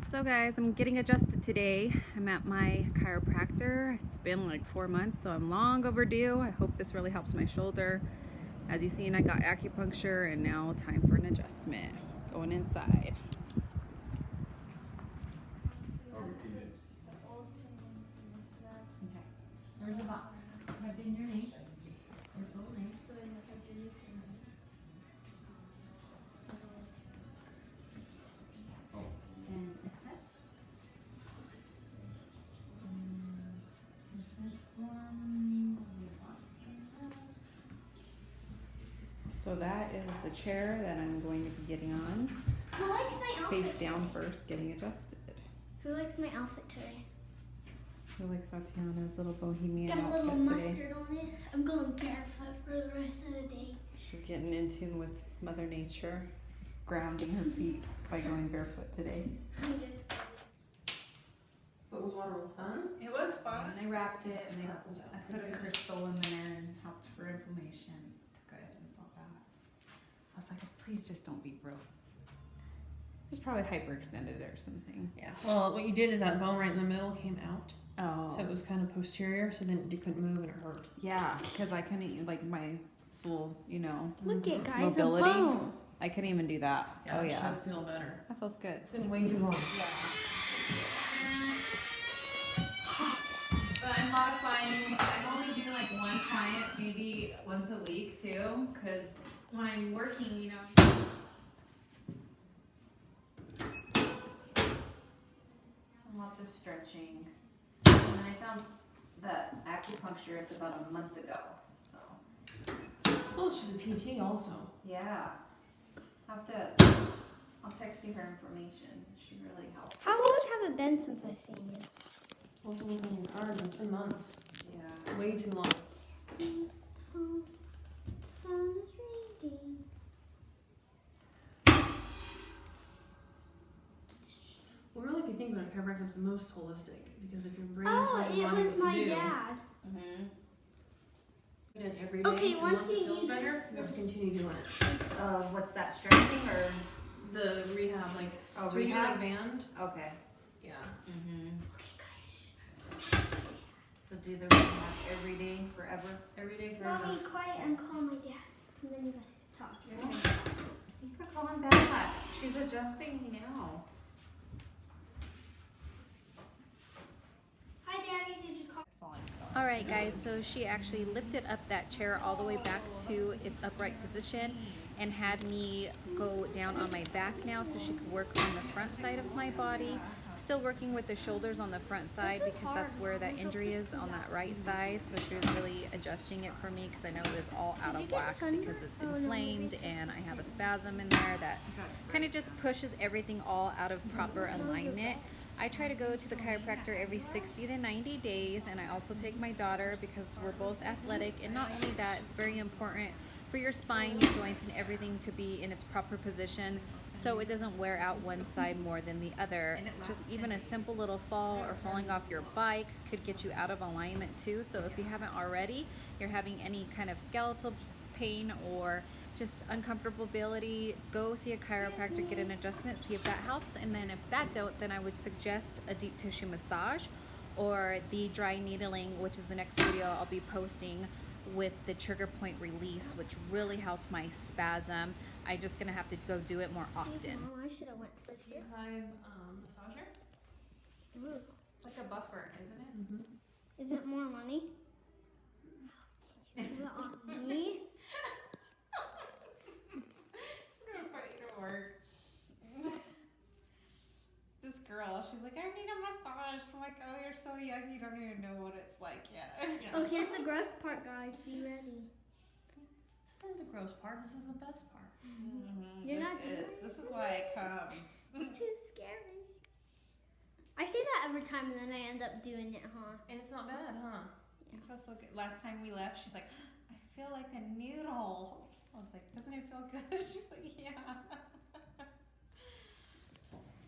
So guys, I'm getting adjusted today. I'm at my chiropractor. It's been like 4 months, so I'm long overdue. I hope this really helps my shoulder. As you've seen, I got acupuncture and now time for an adjustment. Going inside. Okay. There's a box. Type in your name. Your full name. And accept. Consent form. So that is the chair that I'm going to be getting on. Who likes my outfit Face down today? first, getting adjusted. Who likes my outfit today? Who likes Tatiana's little bohemian Got a outfit little today? mustard on it. I'm going barefoot for the rest of the day. She's getting in tune with Mother Nature, grounding her feet by going barefoot today. I'm just But was water fun? It was fun. And I wrapped it and I put a crystal in there and helped for inflammation. Took Epsom salt bath. I was like, please just don't be broke. Just probably hyperextended or something. Yeah. Well, what you did is that bone right in the middle came out, Oh. so it was kind of posterior. So then it couldn't move and it hurt. Yeah, because I couldn't like my full, look at guys mobility. a bone. I couldn't even do that. Yeah, Oh I'm yeah, trying to feel better. that feels good. It's been way too long. But I'm modifying. I'm only doing like one client, maybe once a week too, because when I'm working, lots of stretching. And I found that acupuncturist about a month ago. So Oh, she's a PT also. yeah, I'll text you her information. She really helped. How long have it been since I've seen you? Well, it's only been hard. It's been months. Yeah. Way too long. The phone is ringing. Well, really, if you think about it, chiropractic is the most holistic because if your brain Oh, tells your it body was what my to do, dad. and every day, Okay, and once once it you feels use better, this- you have to continue doing it. What's that, stretching or? The rehab, like, Oh, so you do rehab? like band. Okay. Yeah. Mm-hmm. Okay, guys. So do the rehab every day, forever? Every day forever. Mommy, quiet and call my dad. And then you guys can talk. You can call him back. She's adjusting me now. Hi, Daddy. Did you call? Alright guys, so she actually lifted up that chair all the way back to its upright position and had me go down on my back now so she could work on the front side of my body. Still working with the shoulders on the front side because that's where that injury is, on that right side. So she was really adjusting it for me because I know it was all out of whack because it's inflamed and I have a spasm in there that kind of just pushes everything all out of proper alignment. I try to go to the chiropractor every 60 to 90 days, and I also take my daughter because we're both athletic, and not only that, it's very important for your spine, your joints, and everything to be in its proper position so it doesn't wear out one side more than the other. Just even a simple little fall or falling off your bike could get you out of alignment too. So if you haven't already, you're having any kind of skeletal pain or just uncomfortability, go see a chiropractor, get an adjustment, see if that helps. And then if that don't, then I would suggest a deep tissue massage or the dry needling, which is the next video I'll be posting with the trigger point release, which really helped my spasm. I'm just gonna have to go do it more often. Mom, I should have went first here. Vibe massager. Ooh. It's like a buffer, isn't it? Is it more money? Is it on me? Just gonna put you to work. This girl, she's like, I need a massage. I'm like, oh, you're so young, you don't even know what it's like yet. Oh, here's the gross part, guys. Be ready. This isn't the gross part. This is the best part. You're not doing This is why I come. It's too scary. I say that every time and then I end up doing it, huh? And it's not bad, huh? It feels so good. Last time we left, she's like, I feel like a noodle. I was like, doesn't it feel good? She's like, yeah.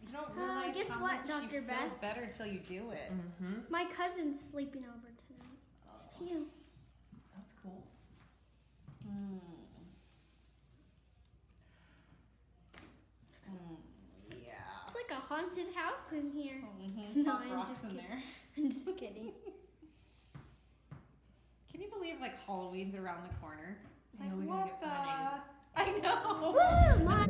You don't realize guess how what, much you Dr. feel Beth? better till you do it. Mm-hmm. My cousin's sleeping over tonight. Phew. That's cool. Yeah. It's like a haunted house in here. Mm-hmm. No, Pop I'm rocks just in kidding. there. I'm just kidding. Can you believe like Halloween's around the corner? I know, Like, we gotta what get the? I know. Woo, my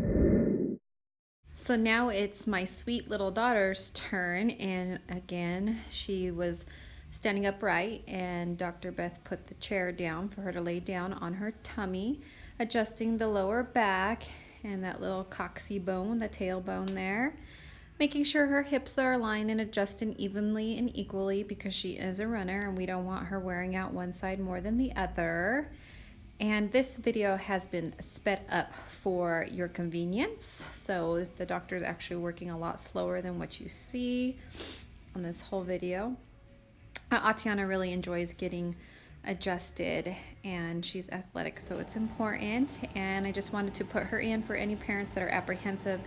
So now it's my sweet little daughter's turn, and again, she was standing upright, and Dr. Beth put the chair down for her to lay down on her tummy, adjusting the lower back and that little coxy bone, the tailbone there, making sure her hips are aligned and adjusting evenly and equally because she is a runner and we don't want her wearing out one side more than the other. And this video has been sped up for your convenience. So the doctor is actually working a lot slower than what you see on this whole video. Atiana really enjoys getting adjusted and she's athletic, so it's important. And I just wanted to put her in for any parents that are apprehensive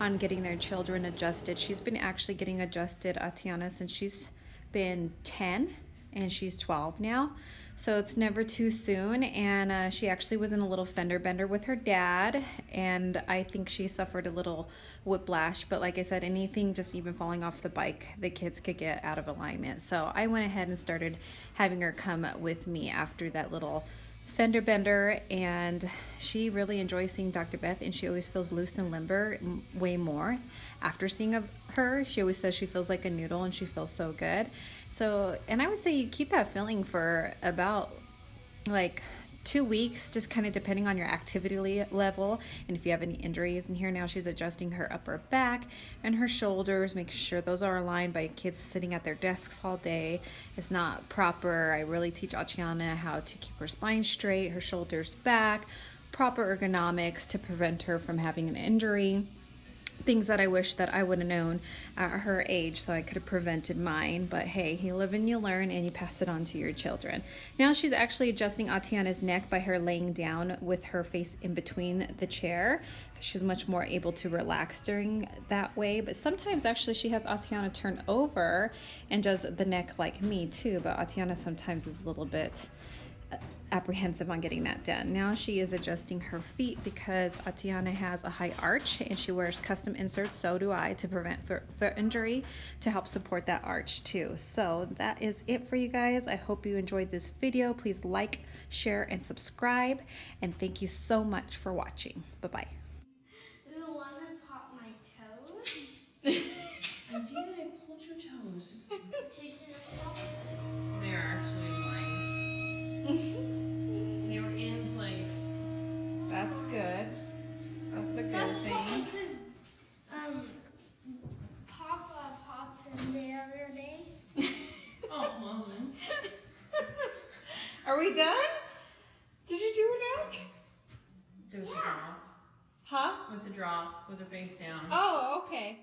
on getting their children adjusted. She's been actually getting adjusted, Atiana, since she's been 10 and she's 12 now. So it's never too soon, and she actually was in a little fender bender with her dad, and I think she suffered a little whiplash, but like I said, anything just even falling off the bike, the kids could get out of alignment. So I went ahead and started having her come with me after that little fender bender, and she really enjoys seeing Dr. Beth, and she always feels loose and limber way more after seeing her. She always says she feels like a noodle and she feels so good. So, and I would say you keep that feeling for about like 2 weeks, just kind of depending on your activity level and if you have any injuries. And here now she's adjusting her upper back and her shoulders, making sure those are aligned by kids sitting at their desks all day. It's not proper. I really teach Atiana how to keep her spine straight, her shoulders back, proper ergonomics to prevent her from having an injury. Things that I wish that I would have known at her age so I could have prevented mine. But hey, you live and you learn and you pass it on to your children. Now she's actually adjusting Atiana's neck by her laying down with her face in between the chair. She's much more able to relax during that way. But sometimes actually she has Atiana turn over and does the neck like me too. But Atiana sometimes is a little bit apprehensive on getting that done. Now she is adjusting her feet because Atiana has a high arch and she wears custom inserts, so do I, to prevent foot injury, to help support that arch too. So that is it for you guys. I hope you enjoyed this video. Please like, share, and subscribe, and thank you so much for watching. Bye-bye. I don't want to pop my toes. I did, I pulled your toes. Chasing us off. They're actually aligned. They were in place. That's good. That's a good That's thing. because Papa popped them the other day. Oh, well then. Are we done? Did you do her neck? There was a drop. Huh? With the drop, with her face down. Oh, okay.